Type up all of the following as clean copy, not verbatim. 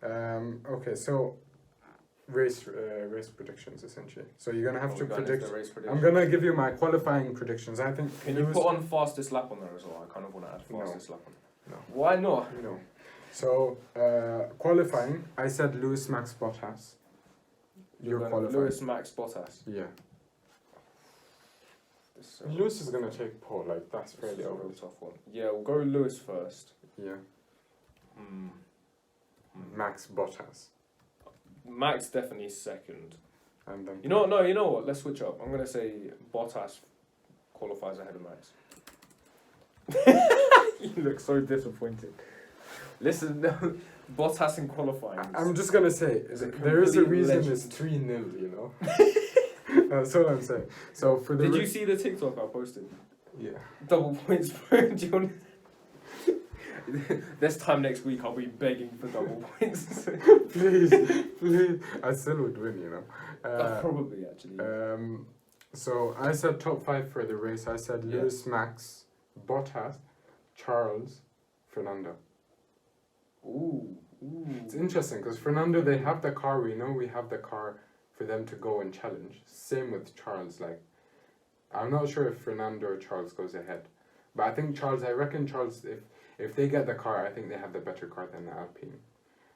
Okay, so race predictions essentially. So you're gonna have to predict. I'm gonna give you my qualifying predictions. I think. Can you put on fastest lap on there as well? I kind of want to add fastest lap on. No. Why not? No. So qualifying, I said Lewis, Max, Bottas. You're qualifying. Lewis, Max, Bottas. Yeah. Lewis is gonna take pole. Like that's fairly a real tough one. Yeah, we'll go Lewis first. Yeah. Max, Bottas. Max definitely second. And then you know what? Let's switch up. I'm gonna say Bottas qualifies ahead of Max. You look so disappointed. Listen, no, Bottas in qualifying. I'm just gonna say there is a reason it's 3-0. You know. That's all I'm saying. So for the. Did you see the TikTok I posted? Yeah. Double points for. Do you want? This time next week I'll be begging for double points. please. I still would win, you know. Probably actually. So I said top 5 for the race. I said Lewis, Max, Bottas, Charles, Fernando. Ooh. It's interesting because Fernando, they have the car. We know we have the car for them to go and challenge. Same with Charles. Like, I'm not sure if Fernando or Charles goes ahead, but I think Charles. I reckon Charles. If they get the car, I think they have the better car than the Alpine.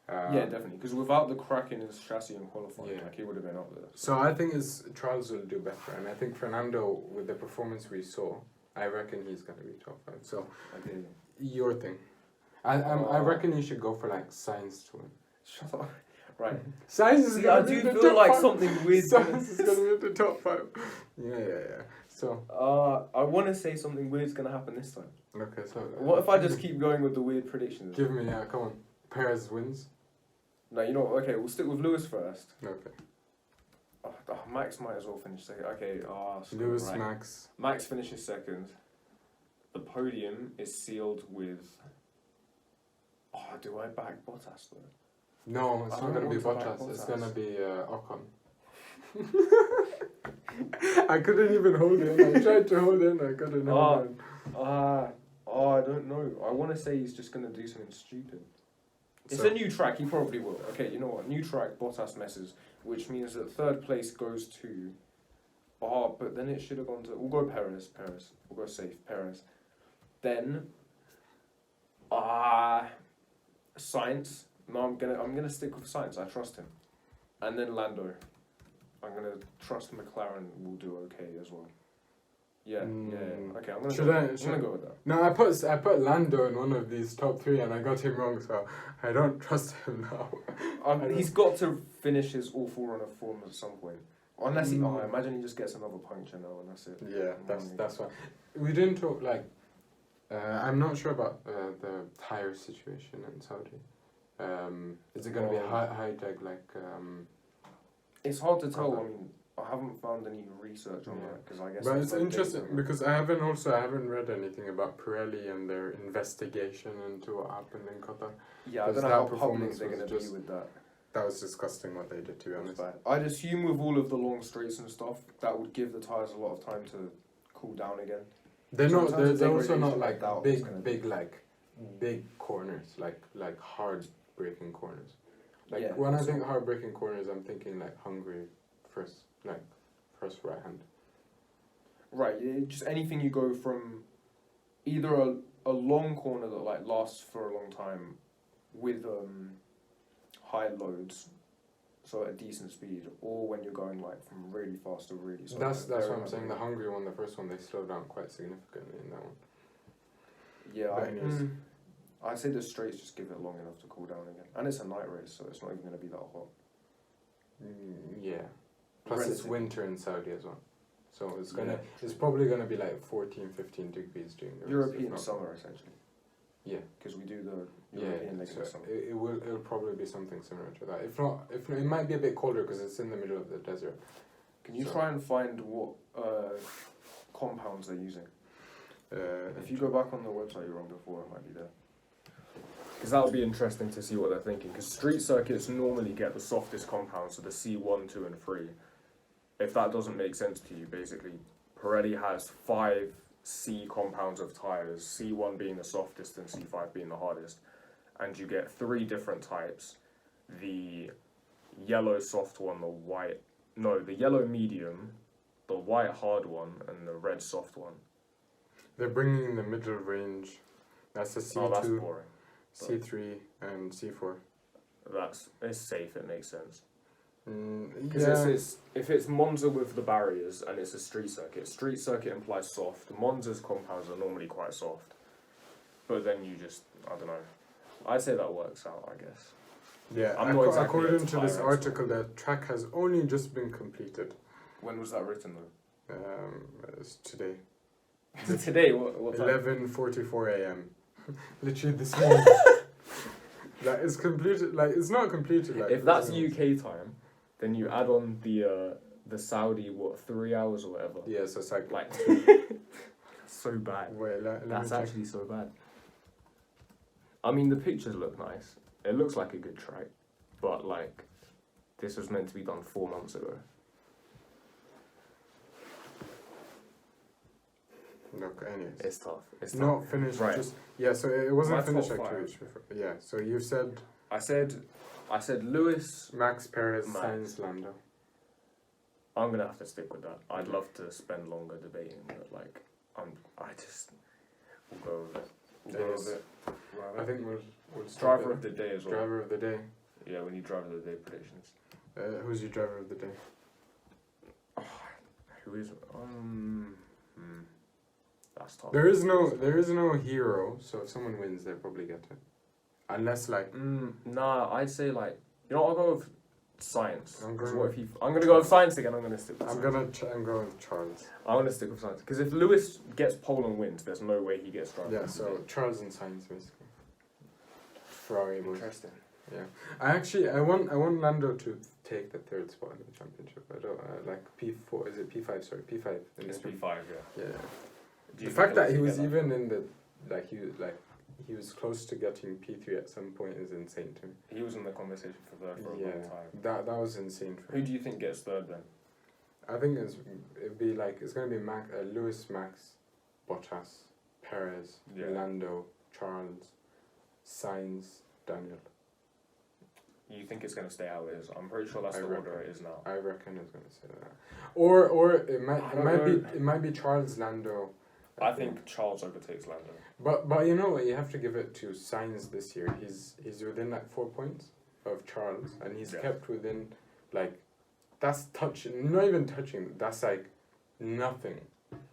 Yeah, definitely. Because without the crack in his chassis and qualifying, like he would have been up there. So I think Charles will do better, and I think Fernando, with the performance we saw, I reckon he's going to be top 5. So, your thing. I reckon you should go for like Sainz to win. Shut up. Right. Sainz is going to be the top 5. I do feel like something weird. Sainz is going to be the top 5. Yeah. So. I want to say something weird's going to happen this time. Okay, so. What if I just keep going with the weird predictions? Give me, come on. Perez wins. No, you know what? Okay, we'll stick with Lewis first. Okay. Max might as well finish second. Okay, Lewis, right. Max. Max finishes second. The podium is sealed with. Do I back Bottas though? No, it's not going to be Bottas. It's going to be Ocon. I couldn't even hold in. I tried to hold in. I couldn't hold in. I don't know. I want to say he's just going to do something stupid. It's a new track. He probably will. Okay, you know what? New track. Bottas messes, which means that third place goes to. But then it should have gone to. We'll go Perez. We'll go safe. Perez. Then. Sainz. No, I'm gonna stick with Sainz. I trust him. And then Lando. I'm gonna trust McLaren will do okay as well. Yeah. Okay, I'm gonna go with that. No, I put Lando in one of these top 3 and I got him wrong, so I don't trust him now. He's got to finish his awful run of form at some point. Unless he, imagine he just gets another puncture now and that's it. Yeah, that's fine. We didn't talk I'm not sure about the tire situation in Saudi. Is it going to be high tech It's hard to tell. I mean, I haven't found any research on that because I guess. But it's interesting because I haven't read anything about Pirelli and their investigation into what happened in Qatar. Yeah, I don't know how public they're going to be with that. That was disgusting what they did, to be honest. I'd assume with all of the long straights and stuff, that would give the tyres a lot of time to cool down again. They're also not like big corners, like hard braking corners. When I think hard braking corners, I'm thinking like Hungary first right hand. Right, just anything you go from either a long corner that lasts for a long time with high loads, so at a decent speed, or when you're going from really fast to really slow. That's what I'm saying. The Hungary one, the first one, they slowed down quite significantly in that one. Yeah, I'd say the straights just give it long enough to cool down again, and it's a night race, so it's not even going to be that hot. Yeah, plus it's winter in Saudi as well, so it's probably gonna be 14, 15 degrees during the European summer essentially. Yeah, because we do the European leg in the summer. It'll probably be something similar to that. If not, it might be a bit colder because it's in the middle of the desert. Can you try and find what compounds they're using? If you go back on the website you're on before, it might be there. Because that would be interesting to see what they're thinking. Because street circuits normally get the softest compounds, so the C1, 2, and 3. If that doesn't make sense to you, basically, Pirelli has 5 C compounds of tyres, C1 being the softest and C5 being the hardest. And you get 3 different types. the yellow soft one, the yellow medium, the white hard one, and the red soft one. They're bringing in the middle range. That's the C2, Oh, that's boring. C3, and C4. It's safe, it makes sense. Yeah. If it's Monza with the barriers and it's a street circuit implies soft. Monza's compounds are normally quite soft. But then I don't know. I'd say that works out, I guess. Yeah, I'm not exactly according to this Tyrants, article, the track has only just been completed. When was that written though? It's today. Today, what time? 11:44 a.m. Literally this morning. Like it's completed. Like it's not completed. Like If that's UK time, then you add on the Saudi 3 hours or whatever. Yeah, so it's like So bad. Wait, That's actually so bad. I mean, the pictures look nice. It looks like a good track, but like, this was meant to be done 4 months ago. Look, anyways. It's tough. It's not tough. finished. Right. Just so it wasn't My finished top like 2 five. weeks before. Yeah. So you said I said Lewis. Max Perez, Max. Sainz, Lando. I'm gonna have to stick with that. I'd love to spend longer debating, but like, we'll go with it. We'll go with it. I think we'll stop Driver it. of the day as well. Driver of the day. Yeah, we need driver of the day predictions. Who's your driver of the day? Who is? That's tough. There is no hero. So if someone wins, they'll probably get it. Unless like. Nah, I'd say like, I'll go with science. I'm I'm going gonna go with science again. I'm gonna stick with. I'm science. going with Charles. I'm gonna stick with science because if Lewis gets pole and wins, there's no way he gets driver. Yeah. of the So day. Charles and Sainz basically. Ferrari. Interesting. I want Lando to take the 3rd spot in the championship. I don't like P4. Is it P5? Sorry, P5. It's P5, yeah. Yeah. Do The you fact think that he he'll was get even in the he was close to getting P3 at some point is insane to me. He was in the conversation for third for a Yeah, long time. that was insane for Who me. do you think gets third then? I think it's gonna be Lewis, Max, Bottas, Perez, Yeah. Lando, Charles, Sainz, Daniel. You think it's gonna stay how it is? I'm pretty sure that's I the reckon. order it is now. I reckon it's gonna say that. Or it I don't might know. be it might be Charles, Lando. I think Charles overtakes Lando. But you know what, you have to give it to Sainz this year. He's within like 4 points of Charles, and he's kept within like that's touching, not even touching. That's like nothing.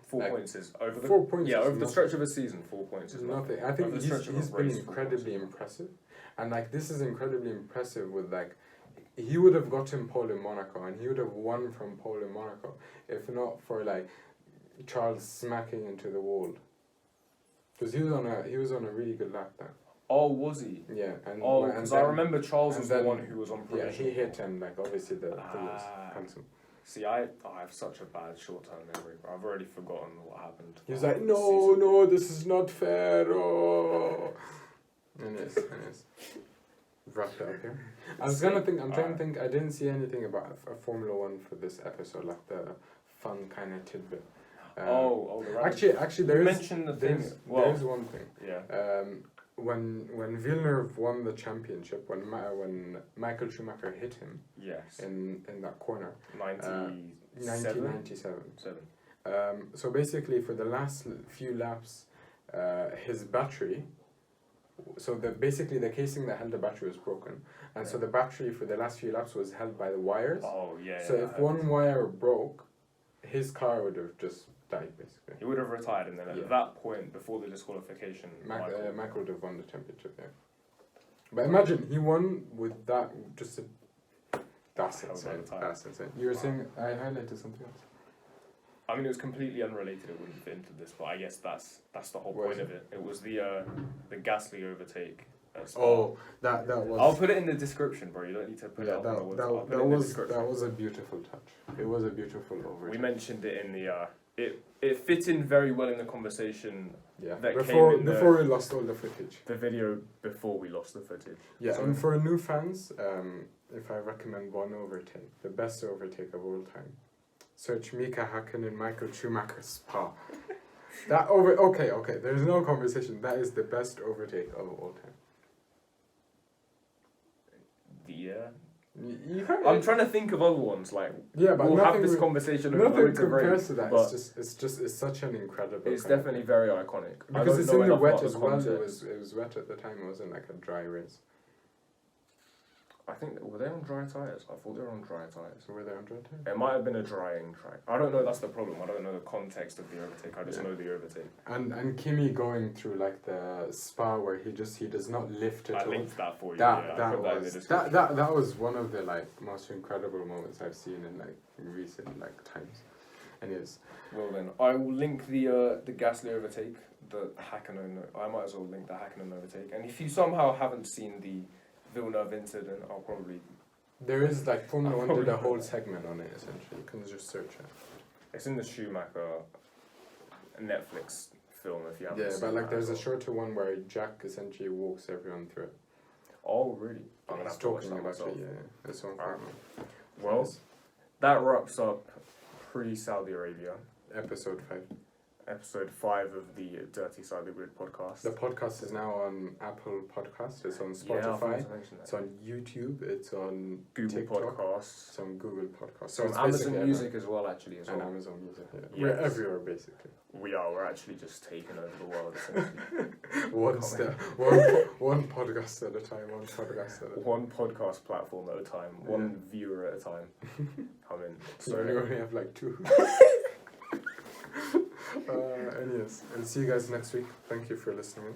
4 Like, points is over the 4 points. yeah is over the nothing. stretch of a season. 4 points is Nothing. nothing. I think Over the he's stretch of a been race, 4 points is incredibly nothing. impressive, and like this is incredibly impressive with like. He would have gotten pole in Monaco, and he would have won from pole in Monaco if not for like Charles smacking into the wall. Because he was on a really good lap there. Oh, was he? Yeah, and Because I remember Charles and was then- the one who was on yeah, provision. he hit and like obviously the thing was Ah. handsome. See, I have such a bad short-term memory. I've already forgotten what happened. He was last like, no, this is not fair. Oh. Anyways. Wrap it up here. I'm trying to think. I didn't see anything about a Formula One for this episode, like the fun kind of tidbit. the rabbit. Actually, You mentioned the thing. There's one thing. Yeah. When Villeneuve won the championship, when Michael Schumacher hit him Yes. in that corner, 1997. 1997. So basically, for the last few laps, his battery. So basically the casing that held the battery was broken, and so the battery for the last few laps was held by the wires. Oh yeah. So if one wire broke, his car would have just died basically. He would have retired, and then at that point, before the disqualification, Michael would have won the championship. Yeah. But imagine he won with that. That's insane. That's insane. You were saying I highlighted something else. I mean, it was completely unrelated. It wouldn't fit into this, but I guess that's the whole What point is of it. It was the Gasly overtake. At Spa. Oh, that was. I'll put it in the description, bro. You don't need to put it up on the website. I'll put it in the description. That was a beautiful touch. It was a beautiful overtake. We mentioned it in the it fit in very well in the conversation. Yeah. That Before came in we lost all the footage. the video before we lost the footage. Yeah, So- and for new fans, if I recommend one overtake, the best overtake of all time, search Mika Hakkinen, Michael Schumacher, Spa. Okay, there's no conversation. That is the best overtake of all time. Yeah. You can't, I'm trying to think of other ones. Like, yeah, but we'll have nothing this re- conversation over nothing loads of compares race, to that. but It's such an incredible. it's kind of definitely very iconic. I because don't it's know in the enough wet about as the well. context. It was wet at the time. It wasn't like a dry race. I think were they on dry tires? I thought they were on dry tires. So were they on dry tires? It might have been a drying track. I don't know. That's the problem. I don't know the context of the overtake. I just know the overtake. And Kimi going through like the spa where he does not lift at I all. linked that for you. That was one of the like most incredible moments I've seen in like recent like times. Anyways. Well then, I will link the Gasly overtake, the Hakkinen. I might as well link the Hakkinen overtake. And if you somehow haven't seen the Villeneuve incident, I'll probably. There is like Formula One did a whole segment on it essentially. You can just search it. It's in the Schumacher Netflix film if you haven't seen it. Yeah, but like there's a shorter one where Jack essentially walks everyone through it. Oh really? I'm gonna He's have to watch talking that about myself. it, yeah. That's one Alright. thing. Well, that wraps up pre-Saudi Arabia. Episode 5. Episode 5 of the Dirty Side of the Grid podcast. The podcast is now on Apple Podcast, it's on Yeah, I Spotify, forgot to mention that. it's on YouTube, it's on Google TikTok, Podcasts. it's on Google Podcasts. So it's on basically Amazon Music as well, actually, as and well. Amazon Music, yeah. Yes. We're everywhere basically. We're actually just taking over the world, essentially. One podcast at a time, one podcast at a time. One podcast platform at a time, one viewer at a time. Come in. So we only have like 2. Anyways, and see you guys next week. Thank you for listening.